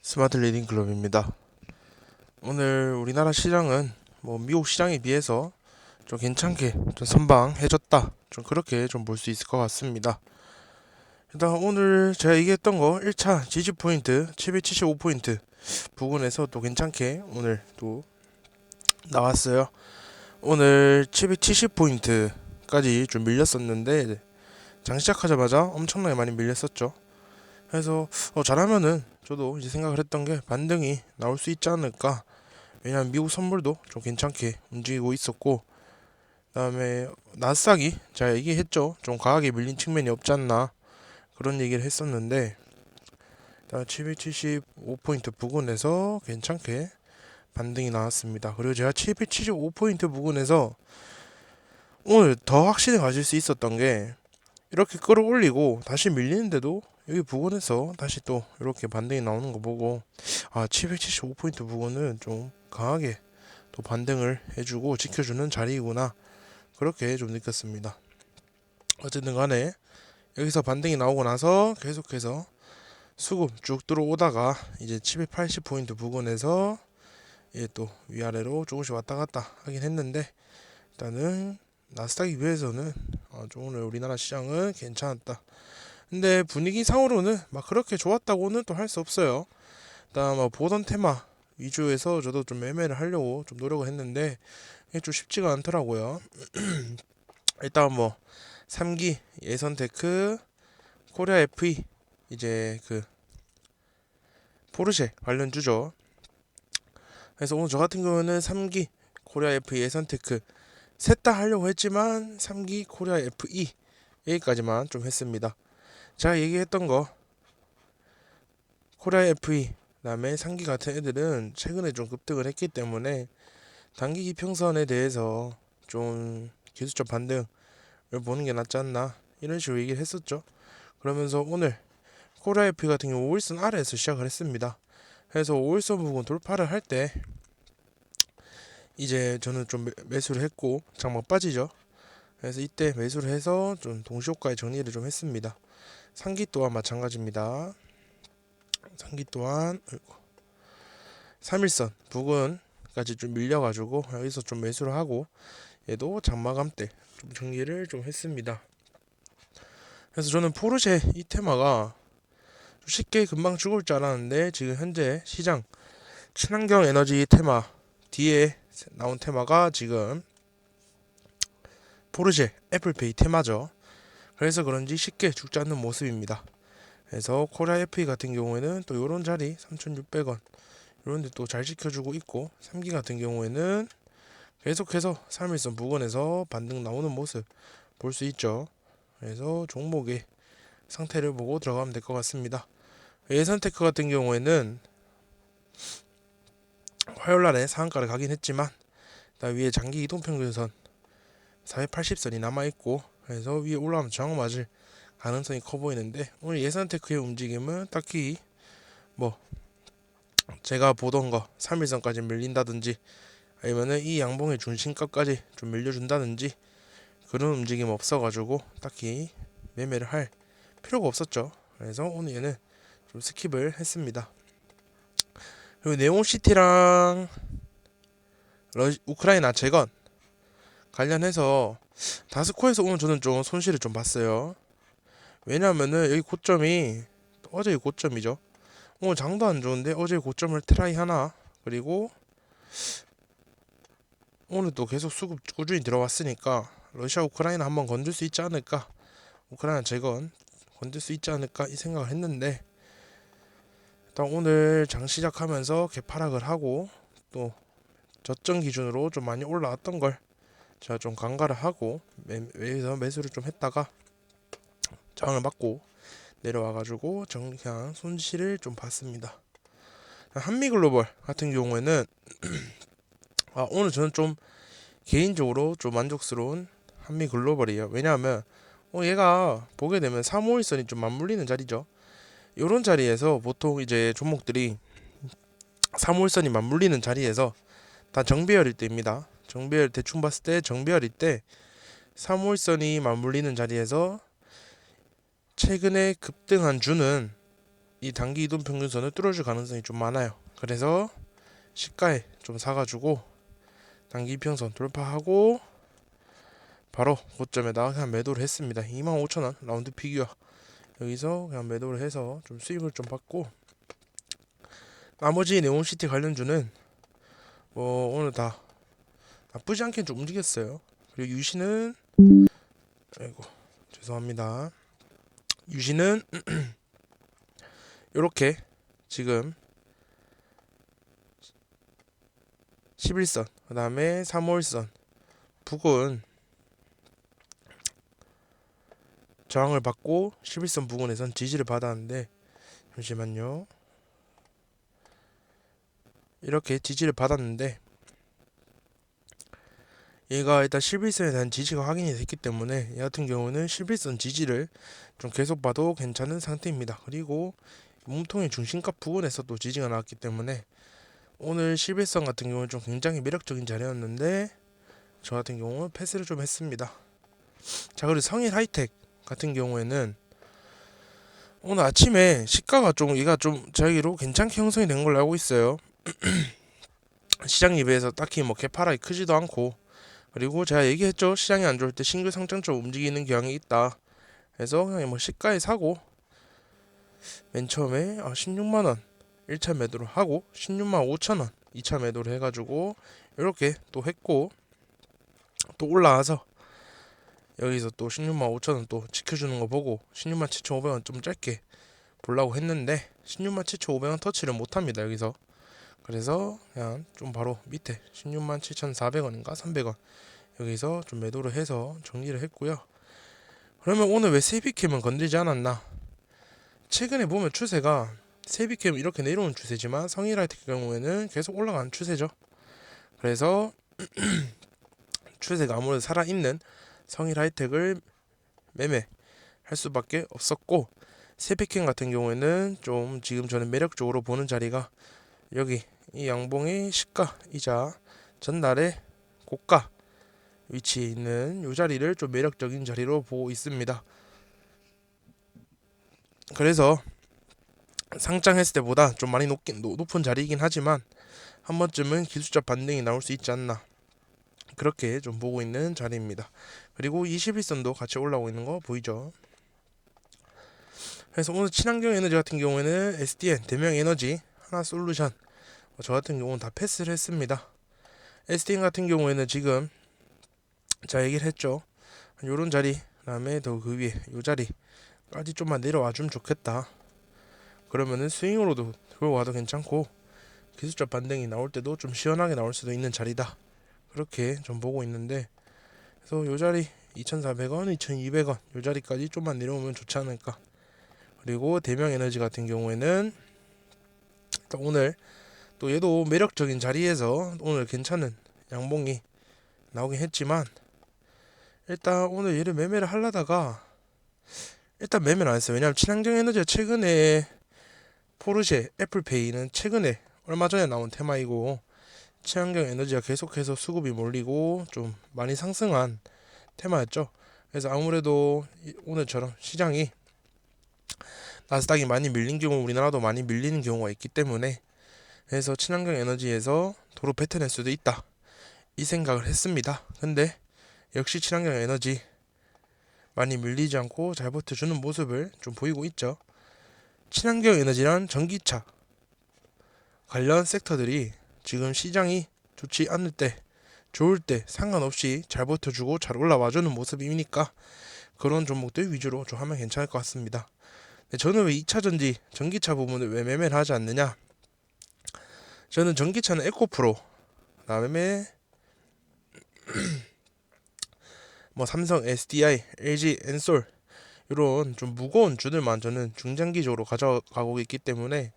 스마트 리딩 클럽입니다. 오늘 우리나라 시장은 미국 시장에 비해서 좀 괜찮게 좀 선방해줬다. 좀 그렇게 좀 볼 수 있을 것 같습니다. 일단 오늘 제가 얘기했던 거 1차 지지 포인트 775포인트 부근에서 또 괜찮게 오늘 또 나왔어요. 오늘 770포인트까지 좀 밀렸었는데 장 시작하자마자 엄청나게 많이 밀렸었죠. 그래서 잘하면은 저도 이제 생각을 했던 게 반등이 나올 수 있지 않을까. 왜냐면 미국 선물도 좀 괜찮게 움직이고 있었고, 그다음에 나스닥이 제가 얘기했죠. 좀 강하게 밀린 측면이 없지 않나 그런 얘기를 했었는데, 775포인트 부근에서 괜찮게 반등이 나왔습니다. 그리고 제가 775포인트 부근에서 오늘 더 확신을 가질 수 있었던 게 이렇게 끌어올리고 다시 밀리는데도 여기 부근에서 다시 또 이렇게 반등이 나오는 거 보고 775포인트 부근은 좀 강하게 또 반등을 해주고 지켜주는 자리이구나 그렇게 좀 느꼈습니다. 어쨌든 간에 여기서 반등이 나오고 나서 계속해서 수급 쭉 들어오다가 이제 780포인트 부근에서 또 위아래로 조금씩 왔다 갔다 하긴 했는데 일단은 나스닥에 비해서는 좀 오늘 우리나라 시장은 괜찮았다. 근데 분위기 상으로는 막 그렇게 좋았다고는 또 할 수 없어요. 일단 보던 테마 위주에서 저도 좀 매매를 하려고 좀 노력을 했는데 이게 좀 쉽지가 않더라고요. 일단 3기 예선테크 코리아 FE 이제 그 포르쉐 관련주죠. 그래서 오늘 저 같은 경우는 3기 코리아 FE 예선테크 셋 다 하려고 했지만 3기 코리아 FE 여기까지만 좀 했습니다. 제가 얘기했던 거 코리아 FE 그다음에 3기 같은 애들은 최근에 좀 급등을 했기 때문에 단기 기평선에 대해서 좀 기술적 반등을 보는 게 낫지 않나 이런 식으로 얘기를 했었죠. 그러면서 오늘 코리아 FE 같은 경우 5일선 아래에서 시작을 했습니다. 그래서 5일선 부분 돌파를 할 때 이제 저는 좀 매수를 했고 장막 빠지죠. 그래서 이때 매수를 해서 좀 동시효과의 정리를 좀 했습니다. 3기 또한 마찬가지입니다. 3기 또한 3일선 부근까지 좀 밀려가지고 여기서 좀 매수를 하고 얘도 장마감 때 좀 정리를 좀 했습니다. 그래서 저는 포르쉐 이 테마가 쉽게 금방 죽을 줄 알았는데 지금 현재 시장 친환경 에너지 테마 뒤에 나온 테마가 지금 포르쉐 애플페이 테마죠. 그래서 그런지 쉽게 죽지 않는 모습입니다. 그래서 코리아 FE 같은 경우에는 또 요런 자리 3,600원 이런데 또 잘 지켜주고 있고 3기 같은 경우에는 계속해서 3일선 부근에서 반등 나오는 모습 볼 수 있죠. 그래서 종목의 상태를 보고 들어가면 될 것 같습니다. 예선테크 같은 경우에는 화요일날에 상한가를 가긴 했지만 위에 장기 이동평균선 480선이 남아있고 그래서 위에 올라가면 저항 맞을 가능성이 커 보이는데 오늘 예선테크의 움직임은 딱히 제가 보던 거 3일선까지 밀린다든지 아니면은 이 양봉의 중심가까지 좀 밀려준다든지 그런 움직임 없어가지고 딱히 매매를 할 필요가 없었죠. 그래서 오늘 얘는 좀 스킵을 했습니다. 그리고 네온시티랑 우크라이나 재건 관련해서 다스코에서 오늘 저는 좀 손실을 좀 봤어요. 왜냐면은 여기 고점이 어제의 고점이죠. 오늘 장도 안 좋은데 어제의 고점을 트라이 하나 그리고 오늘 또 계속 수급 꾸준히 들어왔으니까 러시아 우크라이나 한번 건들 수 있지 않을까 우크라이나 재건 건들 수 있지 않을까 이 생각을 했는데 일단 오늘 장 시작하면서 개파락을 하고 또 저점 기준으로 좀 많이 올라왔던 걸 제가 좀 간과를 하고 여기서 매수를 좀 했다가 저항을 맞고 내려와가지고 그냥 손실을 좀 봤습니다. 한미글로벌 같은 경우에는 오늘 저는 좀 개인적으로 좀 만족스러운 한미글로벌이에요. 왜냐하면 얘가 보게 되면 3, 5일선이 좀 맞물리는 자리죠. 이런 자리에서 보통 이제 종목들이 3, 5일선이 맞물리는 자리에서 다 정배열일 때입니다. 정배열 대충 봤을 때 정배열일 때 3, 5일선이 맞물리는 자리에서 최근에 급등한 주는 이 단기 이동 평균선을 뚫어줄 가능성이 좀 많아요. 그래서 시가에 좀 사가지고 단기 이평선 돌파하고 바로 고점에다가 그냥 매도를 했습니다. 25,000원 라운드 피규어 여기서 그냥 매도를 해서 좀 수익을 좀 받고, 나머지 네온시티 관련주는 뭐 오늘 다 나쁘지 않게 좀 움직였어요. 그리고 유시는, 아이고 죄송합니다, 유시는 요렇게 지금 11선 그 다음에 3월선 부근 저항을 받고 11선 부근에선 지지를 받았는데, 잠시만요, 이렇게 지지를 받았는데 얘가 일단 11선에 대한 지지가 확인이 됐기 때문에 얘 같은 경우는 11선 지지를 좀 계속 봐도 괜찮은 상태입니다. 그리고 몸통의 중심값 부근에서 또 지지가 나왔기 때문에 오늘 11선 같은 경우는 좀 굉장히 매력적인 자리였는데 저 같은 경우는 패스를 좀 했습니다. 자, 그리고 성일 하이텍 같은 경우에는 오늘 아침에 시가가 좀 얘가 좀 저기로 괜찮게 형성이 된 걸로 알고 있어요. 시장 예배에서 딱히 뭐 개파락이 크지도 않고, 그리고 제가 얘기했죠, 시장이 안 좋을 때 신규 상장점 움직이는 경향이 있다. 그래서 그냥 뭐 시가에 사고 맨 처음에 16만원 1차 매도를 하고 16만 5천원 2차 매도를 해가지고 이렇게 또 했고, 또 올라와서 여기서 또 16만 5천원 또 지켜주는 거 보고 16만 7,500원 좀 짧게 보려고 했는데 16만 7,500원 터치를 못합니다 여기서. 그래서 그냥 좀 바로 밑에 16만 7,400원인가 300원 여기서 좀 매도를 해서 정리를 했고요. 그러면 오늘 왜 세비캠은 건들지 않았나? 최근에 보면 추세가 세비캠 이렇게 내려오는 추세지만 성일하이텍 경우에는 계속 올라가는 추세죠. 그래서 추세가 아무래도 살아있는 성일하이텍을 매매할 수밖에 없었고, 세비캠 같은 경우에는 좀 지금 저는 매력적으로 보는 자리가 여기 이 양봉의 시가이자 전날의 고가 위치에 있는 이 자리를 좀 매력적인 자리로 보고 있습니다. 그래서 상장했을 때보다 좀 많이 높은 자리이긴 하지만 한 번쯤은 기술적 반등이 나올 수 있지 않나, 그렇게 좀 보고 있는 자리입니다. 그리고 21선도 같이 올라오고 있는 거 보이죠? 그래서 오늘 친환경 에너지 같은 경우에는 SDN, 대명에너지, 하나솔루션 저 같은 경우는 다 패스를 했습니다. SDN 같은 경우에는 지금 자 얘기를 했죠, 요런 자리 그 다음에 더 그 위에 요 자리까지 좀만 내려와 주면 좋겠다. 그러면은 스윙으로도 들어와도 괜찮고 기술적 반등이 나올 때도 좀 시원하게 나올 수도 있는 자리다, 그렇게 좀 보고 있는데, 그래서 요 자리 2,400원, 2,200원 요 자리까지 좀만 내려오면 좋지 않을까. 그리고 대명에너지 같은 경우에는 오늘 또 얘도 매력적인 자리에서 오늘 괜찮은 양봉이 나오긴 했지만 일단 오늘 얘를 매매를 하려다가 일단 매매를 안 했어요. 왜냐면 친환경 에너지가 최근에 포르쉐, 애플페이는 최근에 얼마 전에 나온 테마이고 친환경 에너지가 계속해서 수급이 몰리고 좀 많이 상승한 테마였죠. 그래서 아무래도 오늘처럼 시장이 나스닥이 많이 밀린 경우 우리나라도 많이 밀리는 경우가 있기 때문에, 그래서 친환경 에너지에서 도로 뱉어낼 수도 있다 이 생각을 했습니다. 근데 역시 친환경 에너지 많이 밀리지 않고 잘 버텨주는 모습을 좀 보이고 있죠. 친환경 에너지란 전기차 관련 섹터들이 지금 시장이 좋지 않을 때 좋을 때 상관없이 잘 버텨주고 잘 올라와주는 모습이니까 그런 종목들 위주로 좀 하면 괜찮을 것 같습니다. 저는 왜 2차 전지 전기차 부분을 왜 매매를 하지 않느냐, 저는 전기차는 에코프로 그다음에 뭐 삼성, SDI, LG, 엔솔 이런 좀 무거운 주들만 저는 중장기적으로 가져가고 있기 때문에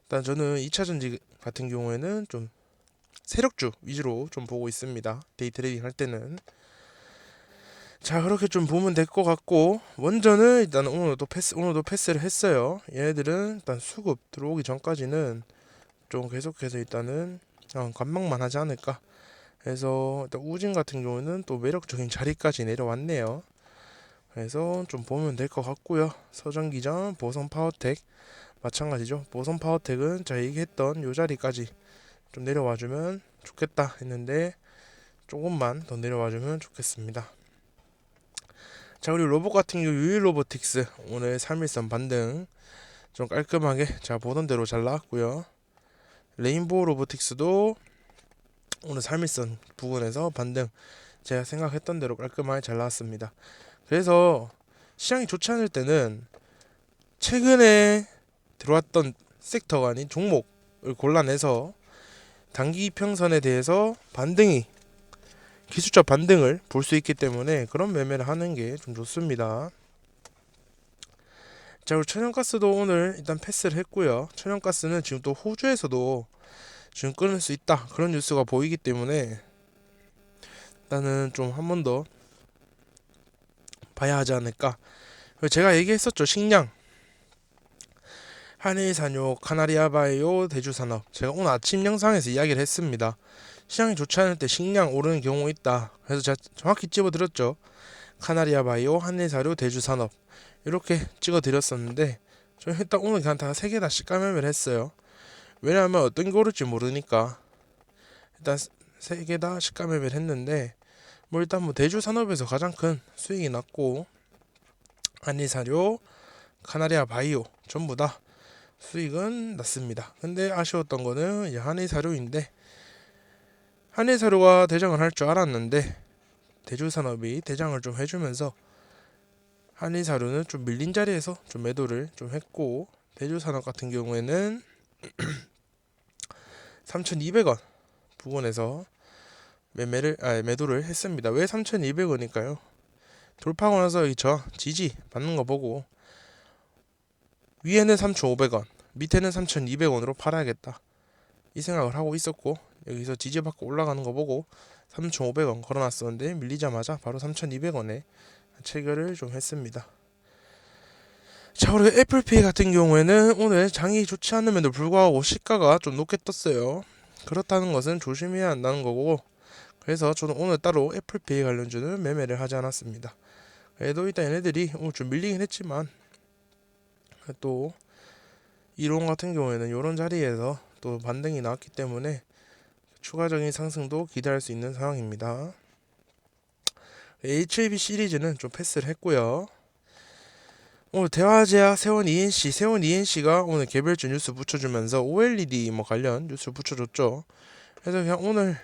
일단 저는 2차 전지 같은 경우에는 좀 세력주 위주로 좀 보고 있습니다. 데이 트레이딩 할 때는. 자, 그렇게 좀 보면 될 것 같고, 원전은 일단 오늘도 패스를 했어요. 얘네들은 일단 수급 들어오기 전까지는 좀 계속해서 일단은 관망만 하지 않을까. 그래서 일단 우진 같은 경우는 또 매력적인 자리까지 내려왔네요. 그래서 좀 보면 될 것 같고요. 서전기전, 보성파워텍 마찬가지죠. 보선 파워텍은 자 얘기했던 요 자리까지 좀 내려와주면 좋겠다 했는데 조금만 더 내려와주면 좋겠습니다. 자, 그리고 로봇 같은 경우 유일 로보틱스 오늘 3일선 반등 좀 깔끔하게 자 보던 대로 잘 나왔고요. 레인보우 로보틱스도 오늘 3일선 부근에서 반등 제가 생각했던 대로 깔끔하게 잘 나왔습니다. 그래서 시장이 좋지 않을 때는 최근에 들어왔던 섹터가 아닌 종목을 골라내서 단기 평선에 대해서 반등이 기술적 반등을 볼 수 있기 때문에 그런 매매를 하는 게 좀 좋습니다. 자, 그리고 천연가스도 오늘 일단 패스를 했고요. 천연가스는 지금 또 호주에서도 지금 끊을 수 있다 그런 뉴스가 보이기 때문에 일단은 좀 한 번 더 봐야 하지 않을까. 그리고 제가 얘기했었죠. 식량 한일산요, 카나리아바이오, 대주산업 제가 오늘 아침 영상에서 이야기를 했습니다. 시장이 좋지 않을 때 식량 오르는 경우 있다. 그래서 제가 정확히 집어드렸죠. 카나리아바이오, 한일사료, 대주산업 이렇게 찍어드렸었는데 저 일단 오늘 그냥 다 3개 다 시가매매를 했어요. 왜냐하면 어떤 게 오를지 모르니까 일단 3개 다 시가매매를 했는데 뭐 일단 뭐 대주산업에서 가장 큰 수익이 났고 한일사료, 카나리아바이오 전부 다 수익은 났습니다. 근데 아쉬웠던 거는 이제 한일사료인데 한일사료가 대장을 할 줄 알았는데 대주산업이 대장을 좀 해주면서 한일사료는 좀 밀린 자리에서 좀 매도를 좀 했고 대주산업 같은 경우에는 3,200원 부근에서 매도를 했습니다. 왜 3,200원일까요? 돌파하고 나서 이 지지 받는 거 보고 위에는 3,500원 밑에는 3,200원으로 팔아야겠다 이 생각을 하고 있었고 여기서 지지받고 올라가는 거 보고 3,500원 걸어놨었는데 밀리자마자 바로 3,200원에 체결을 좀 했습니다. 자, 그리고 애플페이 같은 경우에는 오늘 장이 좋지 않음에도 불구하고 시가가 좀 높게 떴어요. 그렇다는 것은 조심해야 한다는 거고 그래서 저는 오늘 따로 애플페이 관련주는 매매를 하지 않았습니다. 그래도 일단 얘네들이 오늘 좀 밀리긴 했지만 또 이론 같은 경우에는 이런 자리에서 또 반등이 나왔기 때문에 추가적인 상승도 기대할 수 있는 상황입니다. HAB 시리즈는 좀 패스를 했고요. 오늘 대화제약 세원 ENC가 오늘 개별주 뉴스 붙여주면서 OLED 뭐 관련 뉴스 붙여줬죠. 그래서 그냥 오늘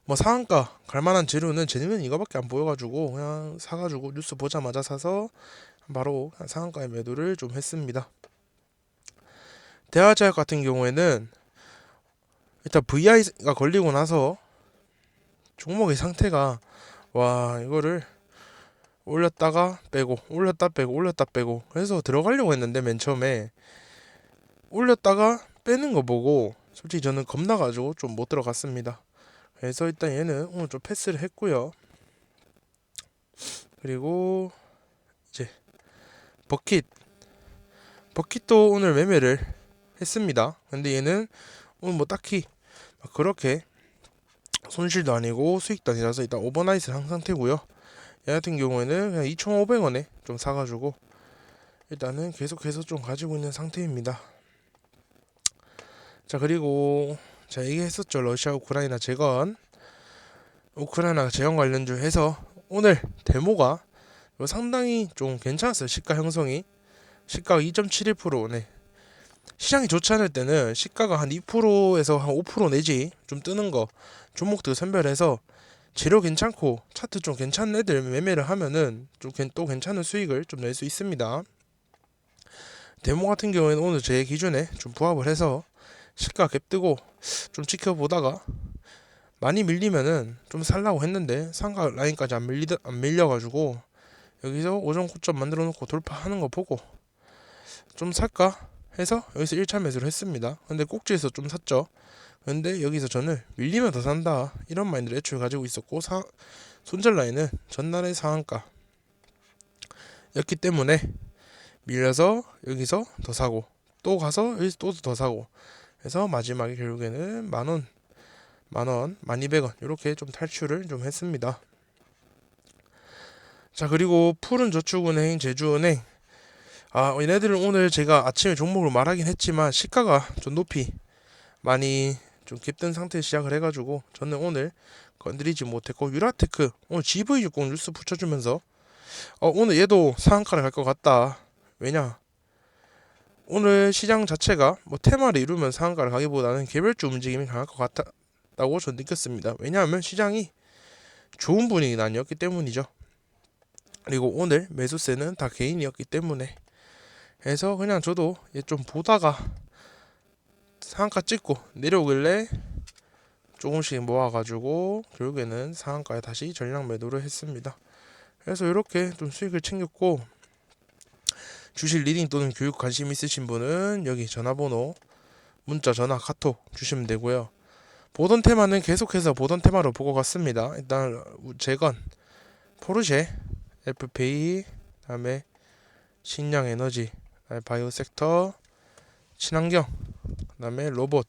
뭐 상한가 갈만한 재료는 쟤는 이거밖에 안 보여가지고 그냥 사가지고 뉴스 보자마자 사서 바로 상한가에 매도를 좀 했습니다. 대화제약 같은 경우에는 일단 VI가 걸리고 나서 종목의 상태가 와 이거를 올렸다가 빼고 올렸다 빼고 올렸다 빼고 그래서 들어가려고 했는데 맨 처음에 올렸다가 빼는 거 보고 솔직히 저는 겁나가지고 좀 못 들어갔습니다. 그래서 일단 얘는 오늘 좀 패스를 했고요. 그리고 이제 버킷도 오늘 매매를 했습니다. 근데 얘는 오늘 뭐 딱히 그렇게 손실도 아니고 수익도 아니라서 일단 오버나이트 한 상태고요. 얘 같은 경우에는 그냥 2,500원에 좀 사가지고 일단은 계속해서 좀 가지고 있는 상태입니다. 자, 그리고 자 얘기했었죠. 러시아 우크라이나 재건 우크라이나 재건 관련주 해서 오늘 데모가 상당히 좀 괜찮았어요. 시가 형성이 시가가 2.71% 네. 시장이 좋지 않을 때는 시가가 한 2%에서 한 5% 내지 좀 뜨는 거 종목들 선별해서 재료 괜찮고 차트 좀 괜찮은 애들 매매를 하면은 좀 또 괜찮은 수익을 좀 낼 수 있습니다. 데모 같은 경우에는 오늘 제 기준에 좀 부합을 해서 시가 갭 뜨고 좀 지켜보다가 많이 밀리면은 좀 살라고 했는데 상가 라인까지 안 밀려가지고 여기서 오전 고점 만들어 놓고 돌파하는 거 보고 좀 살까 해서 여기서 1차 매수를 했습니다. 근데 꼭지에서 좀 샀죠. 근데 여기서 저는 밀리면 더 산다 이런 마인드를 애초에 가지고 있었고 손절 라인은 전날의 상한가 였기 때문에 밀려서 여기서 더 사고 또 가서 여기서 또 더 사고 해서 마지막에 결국에는 만원 1200원 이렇게 좀 탈출을 좀 했습니다. 자, 그리고 푸른저축은행 제주은행 얘네들은 오늘 제가 아침에 종목을 말하긴 했지만 시가가 좀 높이 많이 좀 깁든 상태에 시작을 해가지고 저는 오늘 건드리지 못했고, 유라테크 오늘 GV60 뉴스 붙여주면서 오늘 얘도 상한가를 갈 것 같다. 왜냐, 오늘 시장 자체가 뭐 테마를 이루면 상한가를 가기보다는 개별주 움직임이 강할 것 같다고 전 느꼈습니다. 왜냐하면 시장이 좋은 분위기는 아니었기 때문이죠. 그리고 오늘 매수세는 다 개인이었기 때문에 해서 그냥 저도 얘 좀 보다가 상한가 찍고 내려오길래 조금씩 모아가지고 결국에는 상한가에 다시 전량 매도를 했습니다. 그래서 이렇게 좀 수익을 챙겼고, 주식 리딩 또는 교육 관심 있으신 분은 여기 전화번호, 문자, 전화, 카톡 주시면 되고요. 보던 테마는 계속해서 보던 테마로 보고 갔습니다. 일단 재건, 포르쉐, FPI, 다음에 신양에너지, 바이오 섹터, 친환경, 그다음에 로봇,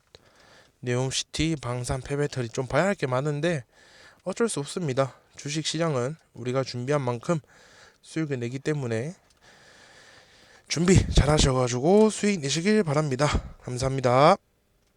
네옴시티, 방산, 폐배터리, 좀 봐야 할 게 많은데 어쩔 수 없습니다. 주식 시장은 우리가 준비한 만큼 수익을 내기 때문에 준비 잘 하셔가지고 수익 내시길 바랍니다. 감사합니다.